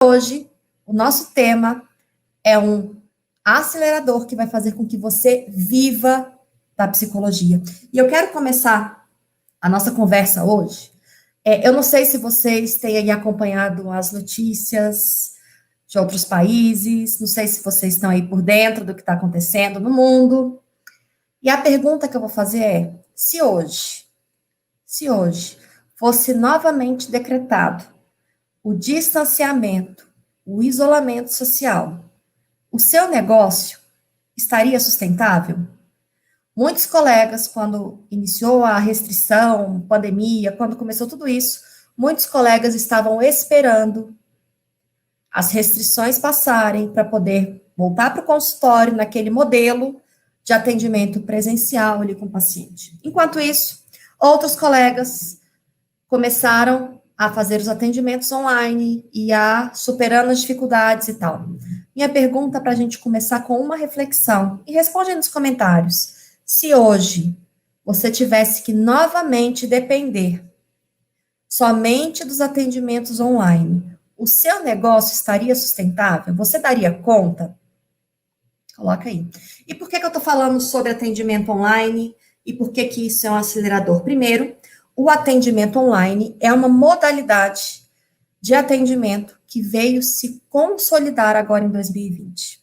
Hoje, o nosso tema é um acelerador que vai fazer com que você viva da psicologia. E eu quero começar a nossa conversa hoje. Eu não sei se vocês têm aí acompanhado as notícias de outros países, não sei se vocês estão aí por dentro do que está acontecendo no mundo. E a pergunta que eu vou fazer é: se hoje fosse novamente decretado o distanciamento, o isolamento social, o seu negócio estaria sustentável? Muitos colegas, quando iniciou a restrição, pandemia, quando começou tudo isso, muitos colegas estavam esperando as restrições passarem para poder voltar para o consultório naquele modelo de atendimento presencial ali com o paciente. Enquanto isso, outros colegas começaram a fazer os atendimentos online e a superando as dificuldades e tal. Minha pergunta para a gente começar com uma reflexão, e responde aí nos comentários: se hoje você tivesse que novamente depender somente dos atendimentos online, o seu negócio estaria sustentável? Você daria conta? Coloca aí. E por que eu estou falando sobre atendimento online e por que isso é um acelerador? Primeiro, o atendimento online é uma modalidade de atendimento que veio se consolidar agora em 2020.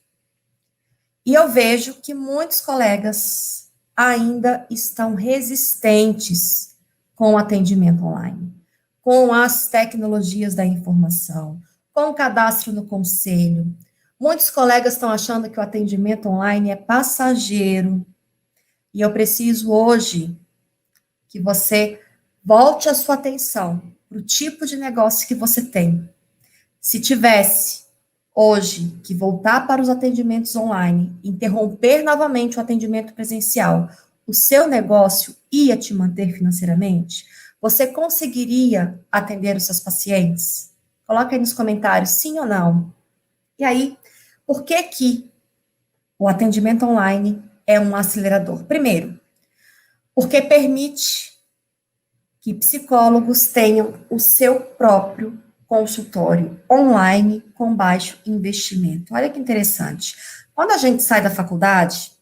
E eu vejo que muitos colegas ainda estão resistentes com o atendimento online, com as tecnologias da informação, com o cadastro no conselho. Muitos colegas estão achando que o atendimento online é passageiro. E eu preciso hoje que você volte a sua atenção para o tipo de negócio que você tem. Se tivesse hoje que voltar para os atendimentos online, interromper novamente o atendimento presencial, o seu negócio ia te manter financeiramente? Você conseguiria atender os seus pacientes? Coloca aí nos comentários, sim ou não. E aí, por que o atendimento online é um acelerador? Primeiro, porque permite que psicólogos tenham o seu próprio consultório online com baixo investimento. Olha que interessante. Quando a gente sai da faculdade,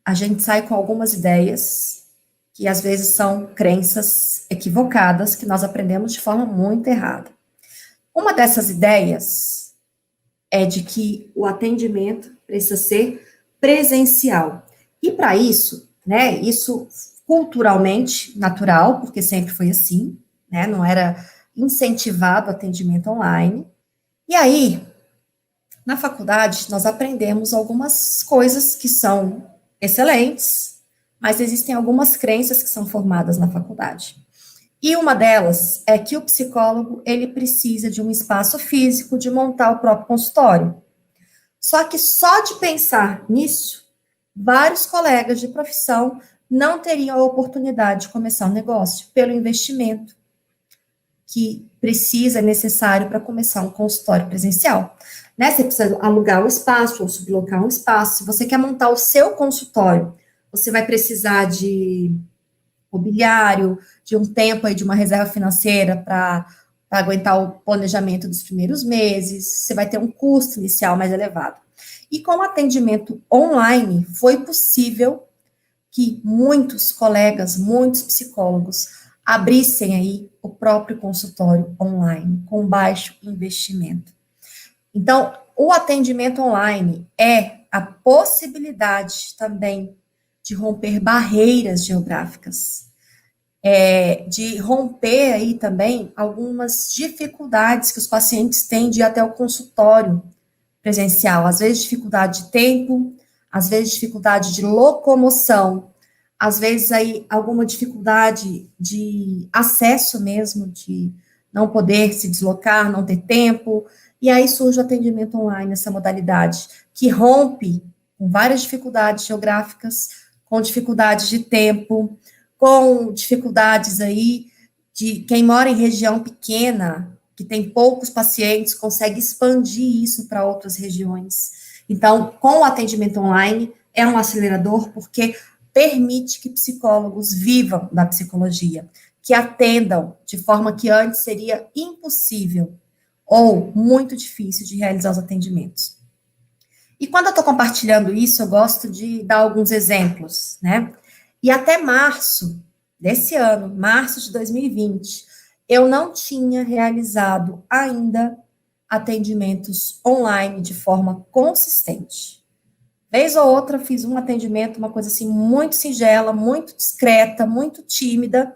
a gente sai com algumas ideias que às vezes são crenças equivocadas que nós aprendemos de forma muito errada. Uma dessas ideias é de que o atendimento precisa ser presencial. E para isso, né, isso culturalmente natural, porque sempre foi assim, né, não era incentivado o atendimento online. E aí, na faculdade, nós aprendemos algumas coisas que são excelentes, mas existem algumas crenças que são formadas na faculdade. E uma delas é que o psicólogo, ele precisa de um espaço físico, de montar o próprio consultório. Só que só de pensar nisso, vários colegas de profissão não teriam a oportunidade de começar um negócio pelo investimento que é necessário para começar um consultório presencial. Né? Você precisa alugar um espaço ou sublocar um espaço. Se você quer montar o seu consultório, você vai precisar de mobiliário, de um tempo aí de uma reserva financeira para aguentar o planejamento dos primeiros meses, você vai ter um custo inicial mais elevado. E com o atendimento online, foi possível que muitos colegas, muitos psicólogos, abrissem aí o próprio consultório online, com baixo investimento. Então, o atendimento online é a possibilidade também de romper barreiras geográficas, de romper aí também algumas dificuldades que os pacientes têm de ir até o consultório presencial, às vezes dificuldade de tempo, às vezes dificuldade de locomoção, às vezes aí alguma dificuldade de acesso mesmo, de não poder se deslocar, não ter tempo, e aí surge o atendimento online, essa modalidade, que rompe com várias dificuldades geográficas, com dificuldades de tempo, com dificuldades aí de quem mora em região pequena, que tem poucos pacientes, consegue expandir isso para outras regiões. Então, com o atendimento online, é um acelerador porque permite que psicólogos vivam da psicologia, que atendam de forma que antes seria impossível ou muito difícil de realizar os atendimentos. E quando eu estou compartilhando isso, eu gosto de dar alguns exemplos, né? E até março desse ano, março de 2020, eu não tinha realizado ainda atendimentos online de forma consistente. Vez ou outra, fiz um atendimento, uma coisa assim, muito singela, muito discreta, muito tímida,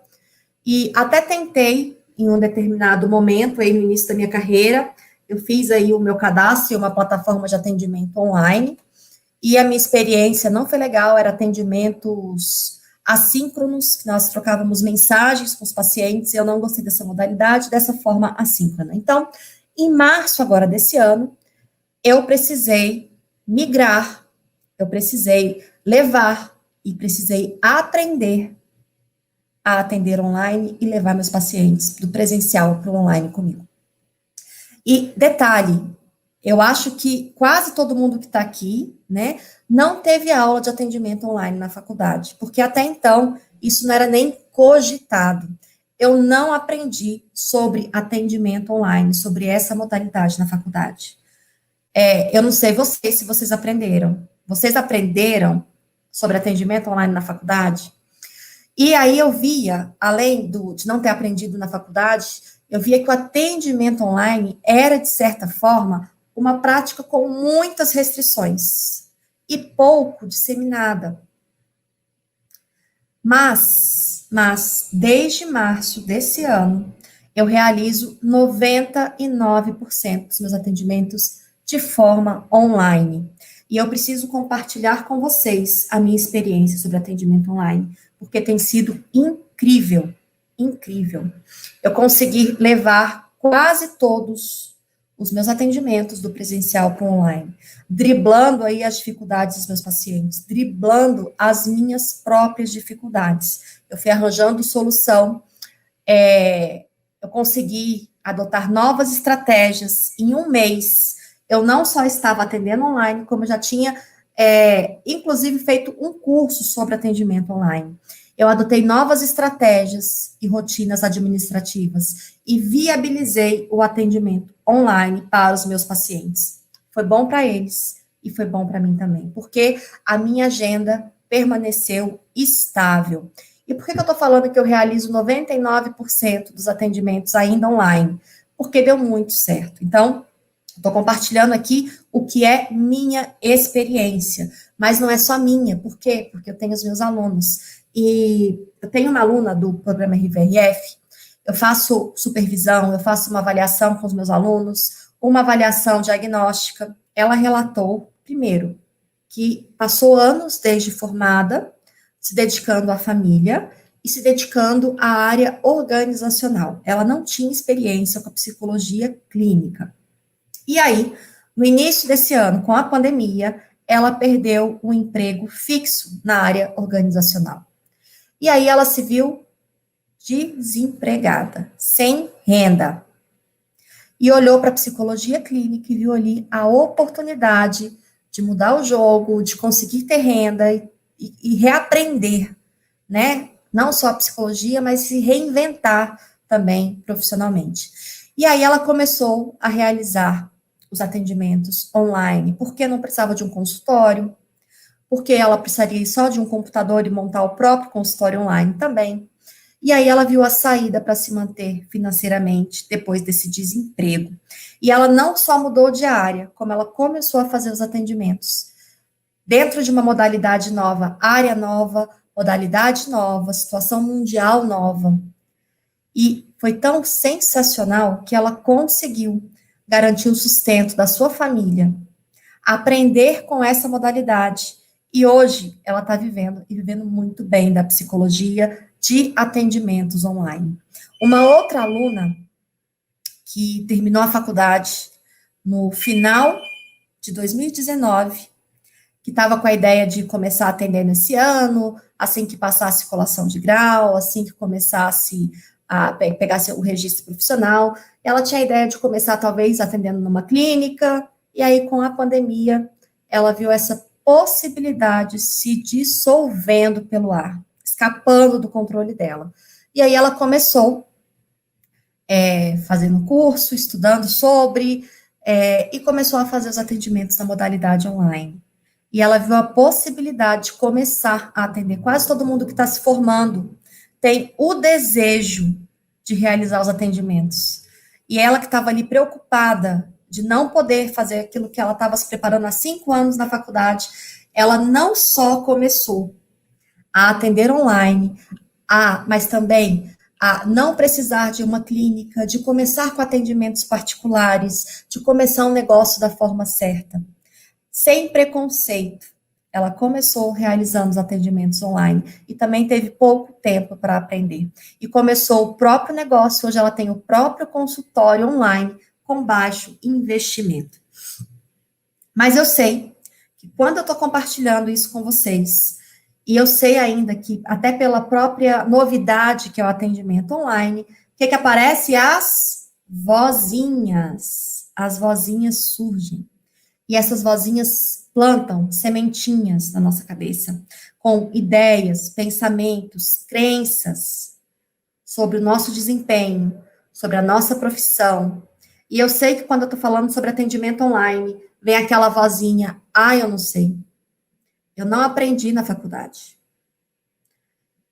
e até tentei, em um determinado momento, aí no início da minha carreira, eu fiz aí o meu cadastro em uma plataforma de atendimento online, e a minha experiência não foi legal, era atendimentos assíncronos, que nós trocávamos mensagens com os pacientes, e eu não gostei dessa modalidade, dessa forma assíncrona. Então, em março agora desse ano, eu precisei migrar, eu precisei levar e precisei aprender a atender online e levar meus pacientes do presencial para o online comigo. E detalhe, eu acho que quase todo mundo que está aqui, né, não teve aula de atendimento online na faculdade, porque até então isso não era nem cogitado. Eu não aprendi sobre atendimento online, sobre essa modalidade na faculdade. Eu não sei vocês se vocês aprenderam. Vocês aprenderam sobre atendimento online na faculdade? E aí eu via, além de não ter aprendido na faculdade, eu via que o atendimento online era, de certa forma, uma prática com muitas restrições e pouco disseminada. Mas, desde março desse ano, eu realizo 99% dos meus atendimentos de forma online. E eu preciso compartilhar com vocês a minha experiência sobre atendimento online, porque tem sido incrível, incrível. Eu consegui levar quase todos os meus atendimentos do presencial para o online, driblando aí as dificuldades dos meus pacientes, driblando as minhas próprias dificuldades. Eu fui arranjando solução, eu consegui adotar novas estratégias em um mês. Eu não só estava atendendo online, como eu já tinha, inclusive, feito um curso sobre atendimento online. Eu adotei novas estratégias e rotinas administrativas e viabilizei o atendimento online para os meus pacientes. Foi bom para eles e foi bom para mim também, porque a minha agenda permaneceu estável. E por que eu estou falando que eu realizo 99% dos atendimentos ainda online? Porque deu muito certo. Então, estou compartilhando aqui o que é minha experiência, mas não é só minha. Por quê? Porque eu tenho os meus alunos. E eu tenho uma aluna do programa RVRF, eu faço supervisão, eu faço uma avaliação com os meus alunos, uma avaliação diagnóstica. Ela relatou, primeiro, que passou anos desde formada, se dedicando à família e se dedicando à área organizacional. Ela não tinha experiência com a psicologia clínica. E aí, no início desse ano, com a pandemia, ela perdeu um emprego fixo na área organizacional. E aí ela se viu desempregada, sem renda. E olhou para a psicologia clínica e viu ali a oportunidade de mudar o jogo, de conseguir ter renda e reaprender, né? Não só a psicologia, mas se reinventar também profissionalmente. E aí ela começou a realizar os atendimentos online, porque não precisava de um consultório, porque ela precisaria só de um computador e montar o próprio consultório online também. E aí ela viu a saída para se manter financeiramente depois desse desemprego. E ela não só mudou de área, como ela começou a fazer os atendimentos dentro de uma modalidade nova, área nova, modalidade nova, situação mundial nova. E foi tão sensacional que ela conseguiu garantir o sustento da sua família, aprender com essa modalidade. E hoje ela está vivendo e vivendo muito bem da psicologia de atendimentos online. Uma outra aluna que terminou a faculdade no final de 2019, que estava com a ideia de começar a atender nesse ano, assim que passasse colação de grau, assim que começasse a pegasse o registro profissional, ela tinha a ideia de começar talvez atendendo numa clínica, e aí com a pandemia, ela viu essa possibilidade se dissolvendo pelo ar, escapando do controle dela. E aí ela começou fazendo curso, estudando sobre, e começou a fazer os atendimentos na modalidade online. E ela viu a possibilidade de começar a atender. Quase todo mundo que está se formando tem o desejo de realizar os atendimentos. E ela que estava ali preocupada de não poder fazer aquilo que ela estava se preparando há 5 anos na faculdade, ela não só começou a atender online, mas também a não precisar de uma clínica, de começar com atendimentos particulares, de começar um negócio da forma certa, sem preconceito. Ela começou realizando os atendimentos online e também teve pouco tempo para aprender. E começou o próprio negócio, hoje ela tem o próprio consultório online com baixo investimento. Mas eu sei que quando eu estou compartilhando isso com vocês, e eu sei ainda que, até pela própria novidade que é o atendimento online, o que aparece? As vozinhas. As vozinhas surgem. E essas vozinhas plantam sementinhas na nossa cabeça, com ideias, pensamentos, crenças sobre o nosso desempenho, sobre a nossa profissão. E eu sei que quando eu estou falando sobre atendimento online, vem aquela vozinha, eu não sei. Eu não aprendi na faculdade.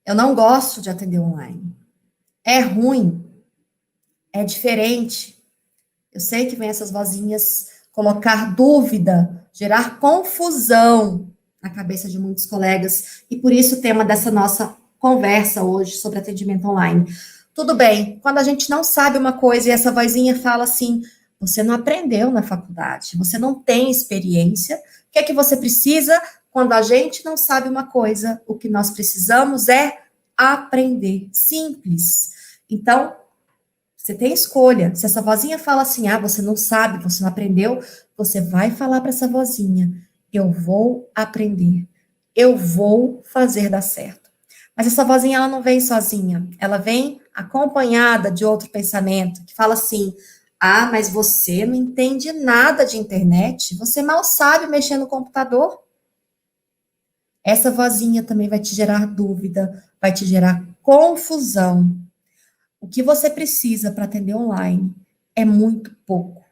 Eu não gosto de atender online. É ruim. É diferente. Eu sei que vem essas vozinhas colocar dúvida, gerar confusão na cabeça de muitos colegas. E por isso o tema dessa nossa conversa hoje sobre atendimento online. Tudo bem, quando a gente não sabe uma coisa e essa vozinha fala assim, você não aprendeu na faculdade, você não tem experiência, o que é que você precisa? Quando a gente não sabe uma coisa, o que nós precisamos é aprender. Simples. Então, você tem escolha. Se essa vozinha fala assim, você não sabe, você não aprendeu, você vai falar para essa vozinha, eu vou aprender. Eu vou fazer dar certo. Mas essa vozinha, ela não vem sozinha. Ela vem acompanhada de outro pensamento, que fala assim, mas você não entende nada de internet, você mal sabe mexer no computador. Essa vozinha também vai te gerar dúvida, vai te gerar confusão. O que você precisa para atender online é muito pouco.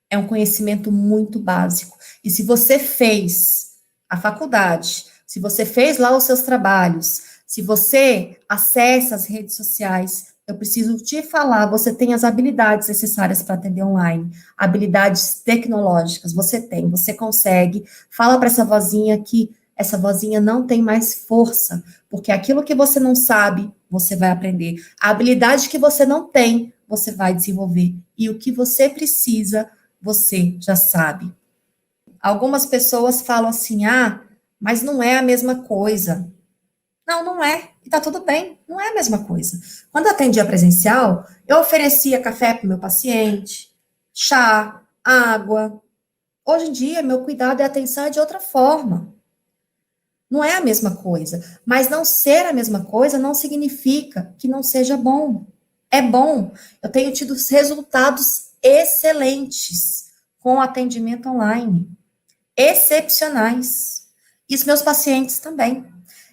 É um conhecimento muito básico. E se você fez a faculdade, se você fez lá os seus trabalhos, se você acessa as redes sociais, eu preciso te falar, você tem as habilidades necessárias para atender online, habilidades tecnológicas, você tem, você consegue. Fala para essa vozinha que essa vozinha não tem mais força, porque aquilo que você não sabe, você vai aprender. A habilidade que você não tem, você vai desenvolver. E o que você precisa, você já sabe. Algumas pessoas falam assim, mas não é a mesma coisa. Não, não é. E tá tudo bem, não é a mesma coisa. Quando eu atendia presencial, eu oferecia café para o meu paciente, chá, água. Hoje em dia, meu cuidado e atenção é de outra forma. Não é a mesma coisa. Mas não ser a mesma coisa não significa que não seja bom. É bom. Eu tenho tido resultados excelentes com o atendimento online. Excepcionais. E os meus pacientes também.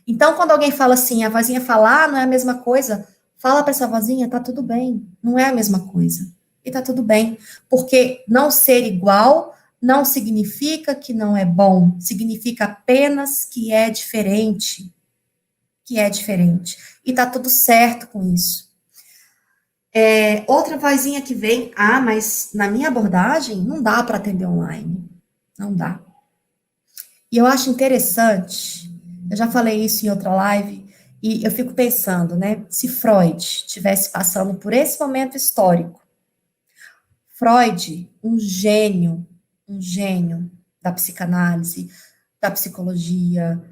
Então, quando alguém fala assim, a vozinha fala, não é a mesma coisa, fala para essa vozinha, tá tudo bem, não é a mesma coisa. E tá tudo bem. Porque não ser igual não significa que não é bom, significa apenas que é diferente. Que é diferente. E tá tudo certo com isso. Outra vozinha que vem, mas na minha abordagem não dá para atender online. Não dá. E eu acho interessante, eu já falei isso em outra live, e eu fico pensando, né, se Freud estivesse passando por esse momento histórico, Freud, um gênio da psicanálise, da psicologia,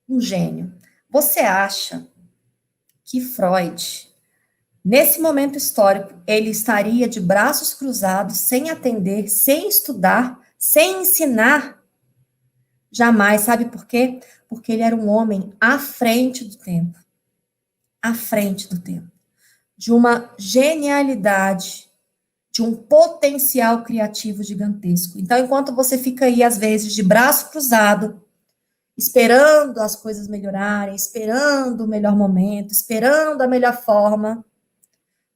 um gênio. Você acha que Freud, nesse momento histórico, ele estaria de braços cruzados, sem atender, sem estudar, sem ensinar? Jamais, sabe por quê? Porque ele era um homem à frente do tempo. À frente do tempo. De uma genialidade, de um potencial criativo gigantesco. Então, enquanto você fica aí, às vezes, de braço cruzado, esperando as coisas melhorarem, esperando o melhor momento, esperando a melhor forma.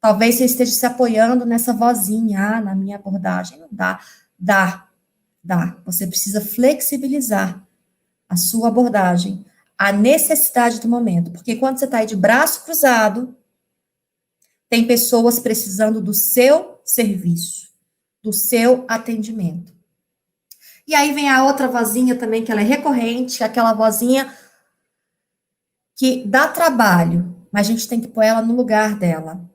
Talvez você esteja se apoiando nessa vozinha, na minha abordagem. Não dá. Dá. Você precisa flexibilizar a sua abordagem, a necessidade do momento. Porque quando você está aí de braço cruzado, tem pessoas precisando do seu serviço, do seu atendimento. E aí vem a outra vozinha também, que ela é recorrente, aquela vozinha que dá trabalho, mas a gente tem que pôr ela no lugar dela.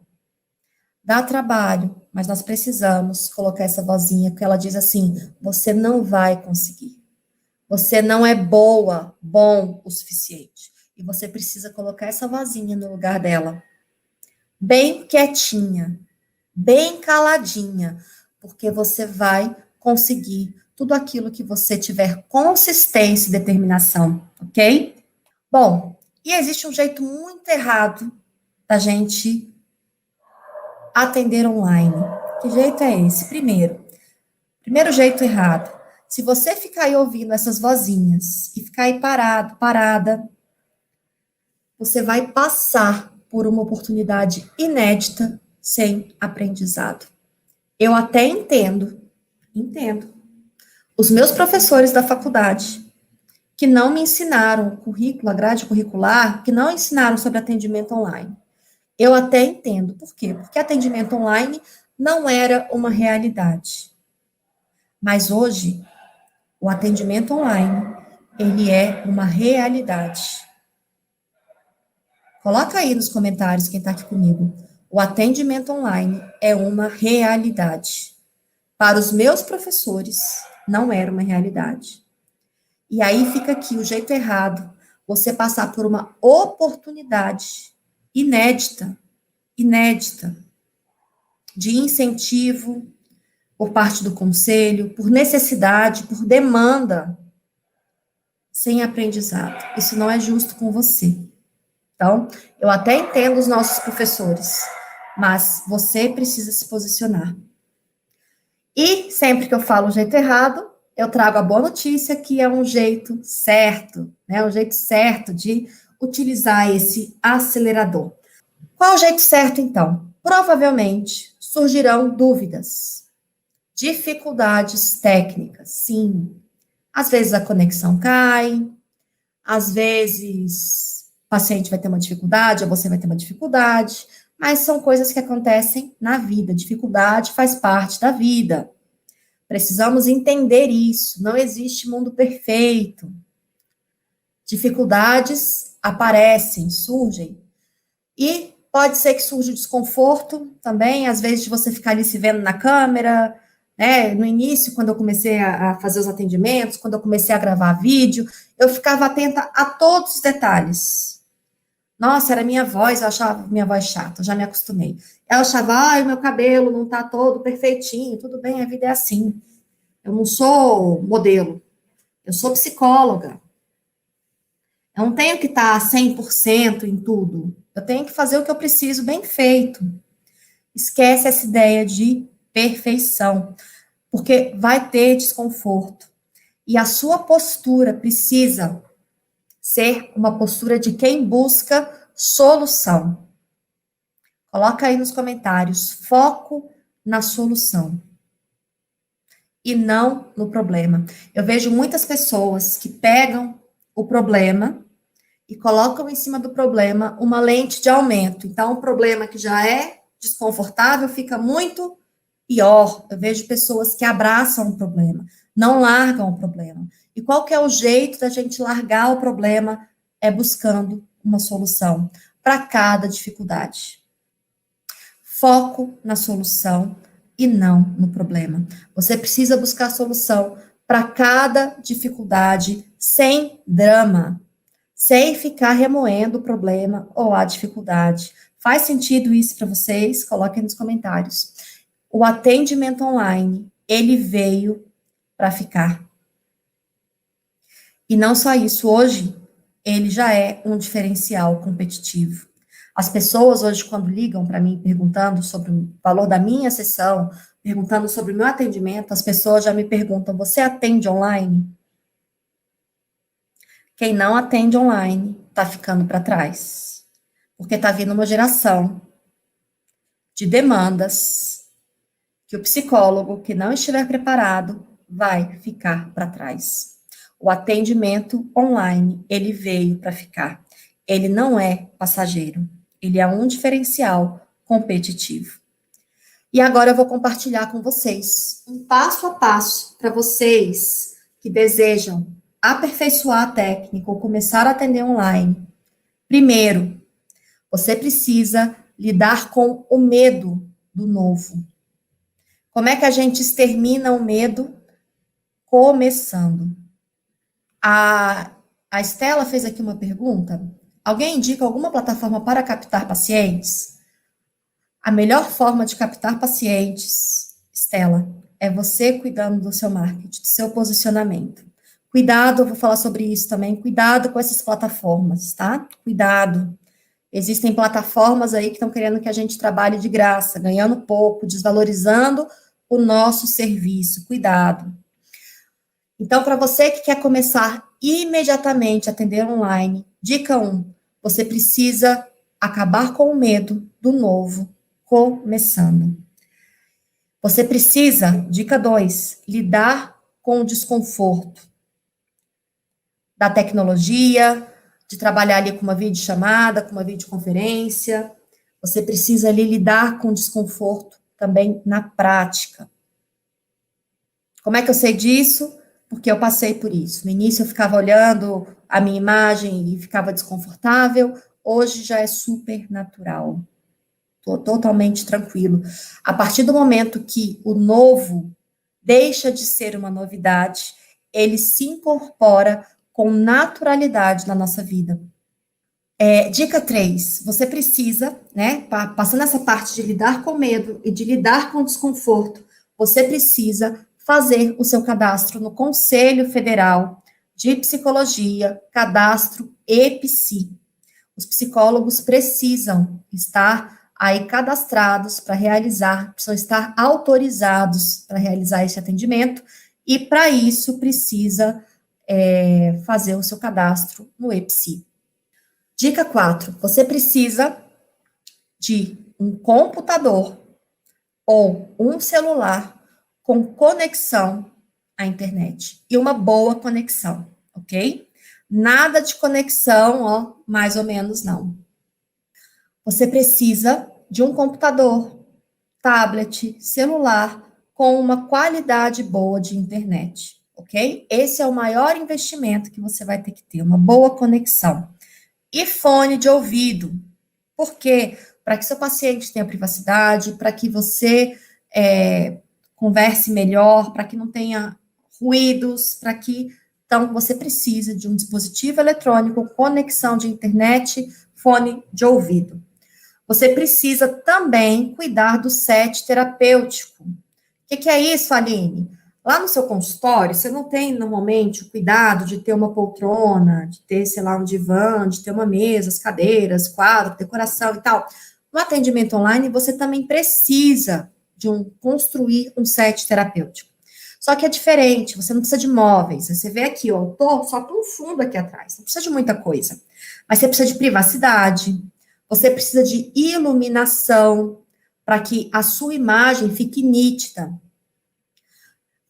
Dá trabalho, mas nós precisamos colocar essa vozinha, que ela diz assim: você não vai conseguir. Você não é bom o suficiente. E você precisa colocar essa vozinha no lugar dela. Bem quietinha, bem caladinha, porque você vai conseguir tudo aquilo que você tiver consistência e determinação, ok? Bom, e existe um jeito muito errado da gente atender online. Que jeito é esse? Primeiro jeito errado. Se você ficar aí ouvindo essas vozinhas e ficar aí parada, você vai passar por uma oportunidade inédita sem aprendizado. Eu até entendo. Os meus professores da faculdade, que não me ensinaram o currículo, a grade curricular, que não ensinaram sobre atendimento online. Eu até entendo. Por quê? Porque atendimento online não era uma realidade. Mas hoje, o atendimento online, ele é uma realidade. Coloca aí nos comentários quem está aqui comigo. O atendimento online é uma realidade. Para os meus professores, não era uma realidade. E aí fica aqui o jeito errado, você passar por uma oportunidade inédita, de incentivo por parte do conselho, por necessidade, por demanda, sem aprendizado. Isso não é justo com você. Então, eu até entendo os nossos professores, mas você precisa se posicionar. E sempre que eu falo o jeito errado, eu trago a boa notícia, que é um jeito certo, né? Um jeito certo de utilizar esse acelerador. Qual é o jeito certo, então? Provavelmente surgirão dúvidas, dificuldades técnicas, sim. Às vezes a conexão cai, às vezes o paciente vai ter uma dificuldade, ou você vai ter uma dificuldade, mas são coisas que acontecem na vida. Dificuldade faz parte da vida. Precisamos entender isso. Não existe mundo perfeito. Dificuldades aparecem, surgem. E pode ser que surja o desconforto também, às vezes, de você ficar ali se vendo na câmera, né? No início, quando eu comecei a fazer os atendimentos, quando eu comecei a gravar vídeo, eu ficava atenta a todos os detalhes. Nossa, era minha voz, eu achava minha voz chata, eu já me acostumei. Eu achava, ai, meu cabelo não tá todo perfeitinho, tudo bem, a vida é assim. Eu não sou modelo, eu sou psicóloga. Eu não tenho que estar 100% em tudo. Eu tenho que fazer o que eu preciso bem feito. Esquece essa ideia de perfeição, porque vai ter desconforto. E a sua postura precisa ser uma postura de quem busca solução. Coloca aí nos comentários, foco na solução e não no problema. Eu vejo muitas pessoas que pegam o problema e colocam em cima do problema uma lente de aumento. Então, o problema que já é desconfortável fica muito pior. Eu vejo pessoas que abraçam o problema, não largam o problema. E qual que é o jeito da gente largar o problema? É buscando uma solução para cada dificuldade. Foco na solução e não no problema. Você precisa buscar a solução para cada dificuldade sem drama, sem ficar remoendo o problema ou a dificuldade. Faz sentido isso para vocês? Coloquem nos comentários. O atendimento online, ele veio para ficar. E não só isso, hoje ele já é um diferencial competitivo. As pessoas hoje, quando ligam para mim perguntando sobre o valor da minha sessão, perguntando sobre o meu atendimento, as pessoas já me perguntam: você atende online? Quem não atende online está ficando para trás, porque está vindo uma geração de demandas que o psicólogo que não estiver preparado vai ficar para trás. O atendimento online, ele veio para ficar. Ele não é passageiro, ele é um diferencial competitivo. E agora eu vou compartilhar com vocês um passo a passo para vocês que desejam aperfeiçoar a técnica ou começar a atender online. Primeiro, você precisa lidar com o medo do novo. Como é que a gente extermina o medo? Começando. A Estela fez aqui uma pergunta. Alguém indica alguma plataforma para captar pacientes? A melhor forma de captar pacientes, Estela, é você cuidando do seu marketing, do seu posicionamento. Cuidado, eu vou falar sobre isso também, cuidado com essas plataformas, tá? Cuidado. Existem plataformas aí que estão querendo que a gente trabalhe de graça, ganhando pouco, desvalorizando o nosso serviço. Cuidado. Então, para você que quer começar imediatamente a atender online, dica 1, você precisa acabar com o medo do novo começando. Você precisa, dica 2, lidar com o desconforto da tecnologia, de trabalhar ali com uma videochamada, com uma videoconferência. Você precisa ali lidar com o desconforto também na prática. Como é que eu sei disso? Porque eu passei por isso. No início eu ficava olhando a minha imagem e ficava desconfortável. Hoje já é super natural. Estou totalmente tranquilo. A partir do momento que o novo deixa de ser uma novidade, ele se incorpora com naturalidade na nossa vida. Dica 3, você precisa, né, passando essa parte de lidar com medo e de lidar com desconforto, você precisa fazer o seu cadastro no Conselho Federal de Psicologia, Cadastro EPSI. Os psicólogos precisam estar aí cadastrados para realizar, precisam estar autorizados para realizar esse atendimento, e para isso precisa fazer o seu cadastro no EPSI. Dica 4, você precisa de um computador ou um celular com conexão à internet, e uma boa conexão, ok? Nada de conexão, ó, mais ou menos não. Você precisa de um computador, tablet, celular, com uma qualidade boa de internet, ok? Esse é o maior investimento que você vai ter que ter, uma boa conexão. E fone de ouvido. Por quê? Para que seu paciente tenha privacidade, para que você converse melhor, para que não tenha ruídos, para que... Então, você precisa de um dispositivo eletrônico, conexão de internet, fone de ouvido. Você precisa também cuidar do set terapêutico. O que é isso, Aline? Lá no seu consultório, você não tem, normalmente, o cuidado de ter uma poltrona, de ter, sei lá, um divã, de ter uma mesa, as cadeiras, quadro, decoração e tal. No atendimento online, você também precisa de construir um set terapêutico. Só que é diferente, você não precisa de móveis. Você vê aqui, ó, só tô um fundo aqui atrás, não precisa de muita coisa. Mas você precisa de privacidade, você precisa de iluminação, para que a sua imagem fique nítida.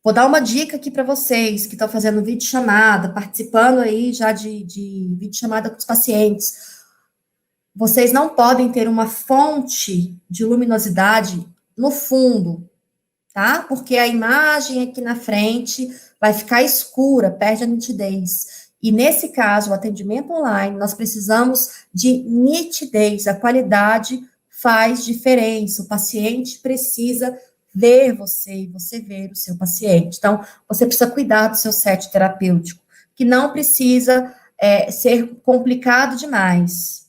Vou dar uma dica aqui para vocês que estão fazendo videochamada, participando aí já de videochamada com os pacientes. Vocês não podem ter uma fonte de luminosidade no fundo, tá? Porque a imagem aqui na frente vai ficar escura, perde a nitidez. E nesse caso, o atendimento online, nós precisamos de nitidez, a qualidade faz diferença. O paciente precisa ver você e você ver o seu paciente. Então, você precisa cuidar do seu set terapêutico, que não precisa ser complicado demais,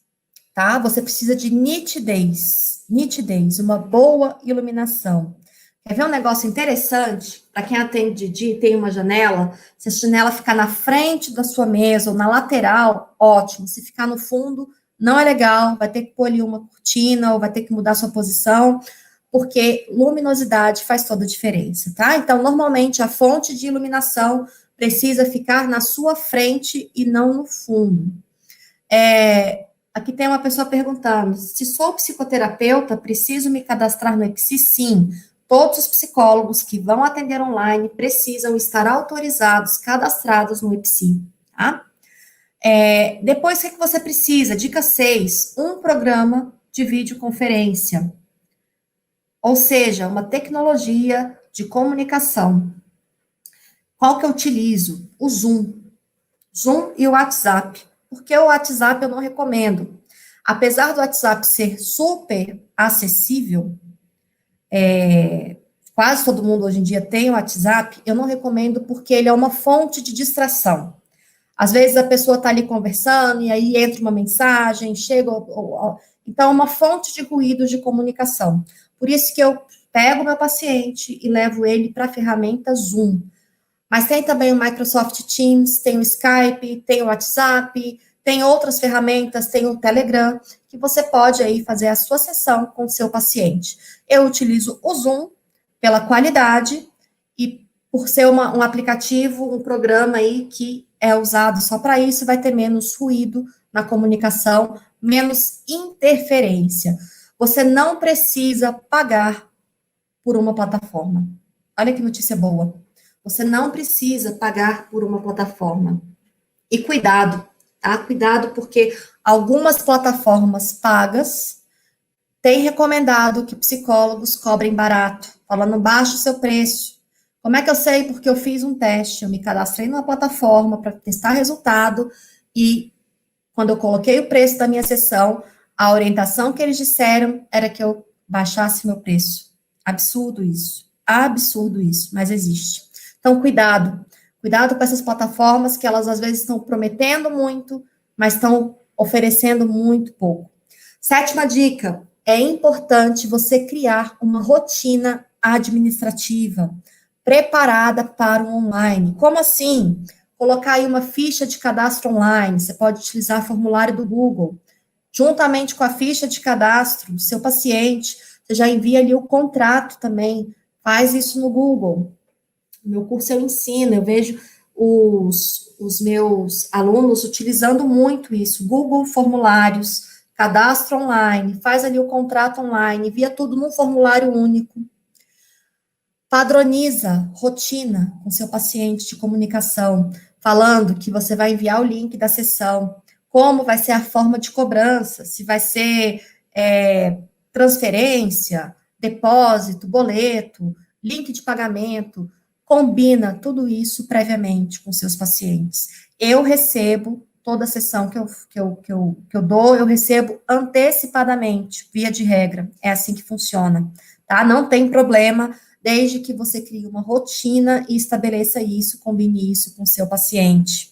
tá? Você precisa de nitidez, uma boa iluminação. Quer ver um negócio interessante? Para quem atende de dia e tem uma janela, se a janela ficar na frente da sua mesa ou na lateral, ótimo. Se ficar no fundo, não é legal, vai ter que pôr ali uma cortina ou vai ter que mudar sua posição, porque luminosidade faz toda a diferença, tá? Então, normalmente, a fonte de iluminação precisa ficar na sua frente e não no fundo. Aqui tem uma pessoa perguntando, se sou psicoterapeuta, preciso me cadastrar no EPSI? Sim. Todos os psicólogos que vão atender online precisam estar autorizados, cadastrados no EPSI, tá? Depois, o que você precisa? Dica 6, um programa de videoconferência. Ou seja, uma tecnologia de comunicação. Qual que eu utilizo? O Zoom. Zoom e o WhatsApp. Porque o WhatsApp eu não recomendo. Apesar do WhatsApp ser super acessível, quase todo mundo hoje em dia tem o WhatsApp, eu não recomendo porque ele é uma fonte de distração. Às vezes a pessoa está ali conversando e aí entra uma mensagem, chega... Então, é uma fonte de ruído de comunicação. Por isso que eu pego o meu paciente e levo ele para a ferramenta Zoom. Mas tem também o Microsoft Teams, tem o Skype, tem o WhatsApp, tem outras ferramentas, tem o Telegram, que você pode aí fazer a sua sessão com o seu paciente. Eu utilizo o Zoom pela qualidade e por ser um aplicativo, um programa aí que é usado só para isso, vai ter menos ruído na comunicação, menos interferência. Você não precisa pagar por uma plataforma. Olha que notícia boa. Você não precisa pagar por uma plataforma. E cuidado, tá? Cuidado, porque algumas plataformas pagas têm recomendado que psicólogos cobrem barato, falando baixo o seu preço. Como é que eu sei? Porque eu fiz um teste, eu me cadastrei numa plataforma para testar resultado e quando eu coloquei o preço da minha sessão, a orientação que eles disseram era que eu baixasse meu preço. Absurdo isso, mas existe. Então, cuidado com essas plataformas que elas às vezes estão prometendo muito, mas estão oferecendo muito pouco. 7ª dica, é importante você criar uma rotina administrativa preparada para o online. Como assim? Colocar aí uma ficha de cadastro online, você pode utilizar formulário do Google. Juntamente com a ficha de cadastro do seu paciente, você já envia ali o contrato também, faz isso no Google. No meu curso eu ensino, eu vejo os meus alunos utilizando muito isso, Google Formulários, cadastro online, faz ali o contrato online, envia tudo num formulário único. Padroniza rotina com seu paciente de comunicação, falando que você vai enviar o link da sessão, como vai ser a forma de cobrança, se vai ser transferência, depósito, boleto, link de pagamento, combina tudo isso previamente com seus pacientes. Eu recebo toda a sessão que eu dou, eu recebo antecipadamente, via de regra, é assim que funciona, tá? Não tem problema, desde que você crie uma rotina e estabeleça isso, combine isso com o seu paciente.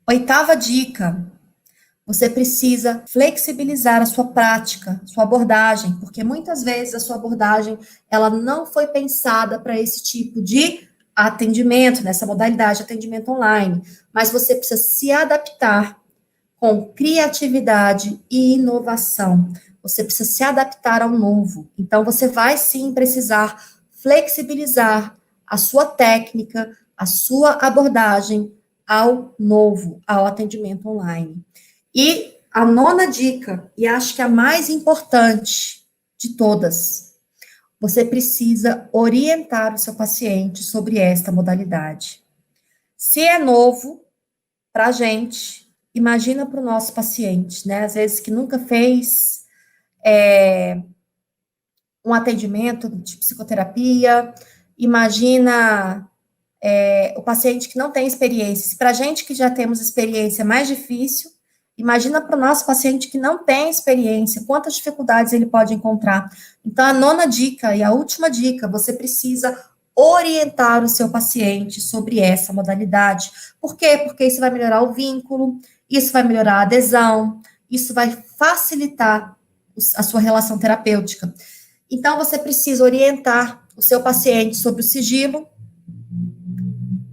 8ª dica, você precisa flexibilizar a sua prática, sua abordagem, porque muitas vezes a sua abordagem, ela não foi pensada para esse tipo de atendimento, nessa modalidade de atendimento online, mas você precisa se adaptar com criatividade e inovação. Você precisa se adaptar ao novo. Então, você vai sim precisar flexibilizar a sua técnica, a sua abordagem ao novo, ao atendimento online. E a 9ª dica, e acho que a mais importante de todas, você precisa orientar o seu paciente sobre esta modalidade. Se é novo para a gente, imagina para o nosso paciente, né? Às vezes que nunca fez um atendimento de psicoterapia, imagina o paciente que não tem experiência. Se para a gente que já temos experiência é mais difícil, imagina para o nosso paciente que não tem experiência, quantas dificuldades ele pode encontrar. Então, a 9ª dica e a última dica, você precisa orientar o seu paciente sobre essa modalidade. Por quê? Porque isso vai melhorar o vínculo, isso vai melhorar a adesão, isso vai facilitar a sua relação terapêutica. Então, você precisa orientar o seu paciente sobre o sigilo,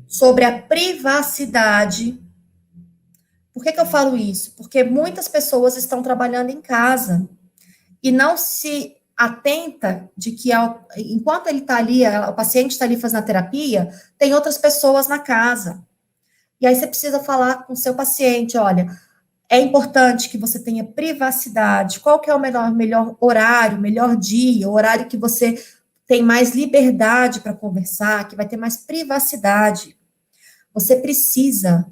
sobre a privacidade. Por que eu falo isso? Porque muitas pessoas estão trabalhando em casa e não se atenta de que enquanto ele está ali, o paciente está ali fazendo a terapia, tem outras pessoas na casa. E aí você precisa falar com o seu paciente, olha, é importante que você tenha privacidade. Qual que é o melhor horário, melhor dia, o horário que você tem mais liberdade para conversar, que vai ter mais privacidade. Você precisa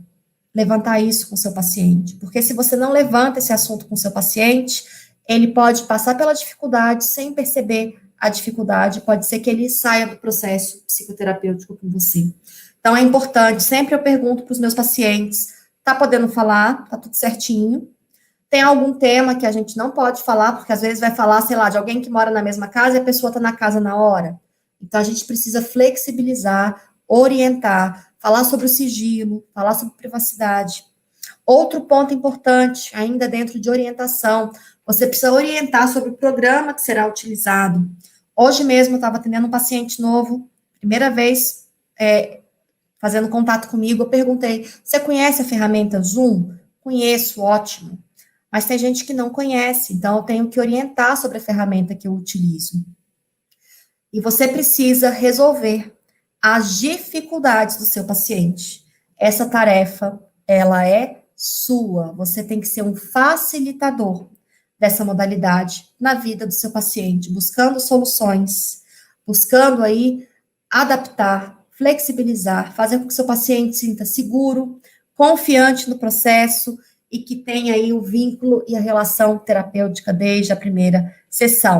levantar isso com o seu paciente, porque se você não levanta esse assunto com o seu paciente, ele pode passar pela dificuldade sem perceber a dificuldade, pode ser que ele saia do processo psicoterapêutico com você. Então, é importante, sempre eu pergunto para os meus pacientes, tá podendo falar? Tá tudo certinho? Tem algum tema que a gente não pode falar, porque às vezes vai falar, sei lá, de alguém que mora na mesma casa e a pessoa tá na casa na hora. Então, a gente precisa flexibilizar, orientar, falar sobre o sigilo, falar sobre privacidade. Outro ponto importante, ainda dentro de orientação, você precisa orientar sobre o programa que será utilizado. Hoje mesmo eu estava atendendo um paciente novo, primeira vez fazendo contato comigo, eu perguntei, você conhece a ferramenta Zoom? Conheço, ótimo. Mas tem gente que não conhece, então eu tenho que orientar sobre a ferramenta que eu utilizo. E você precisa resolver as dificuldades do seu paciente. Essa tarefa, ela é sua. Você tem que ser um facilitador dessa modalidade na vida do seu paciente, buscando soluções, buscando aí adaptar, flexibilizar, fazer com que o seu paciente se sinta seguro, confiante no processo e que tenha aí o vínculo e a relação terapêutica desde a primeira sessão.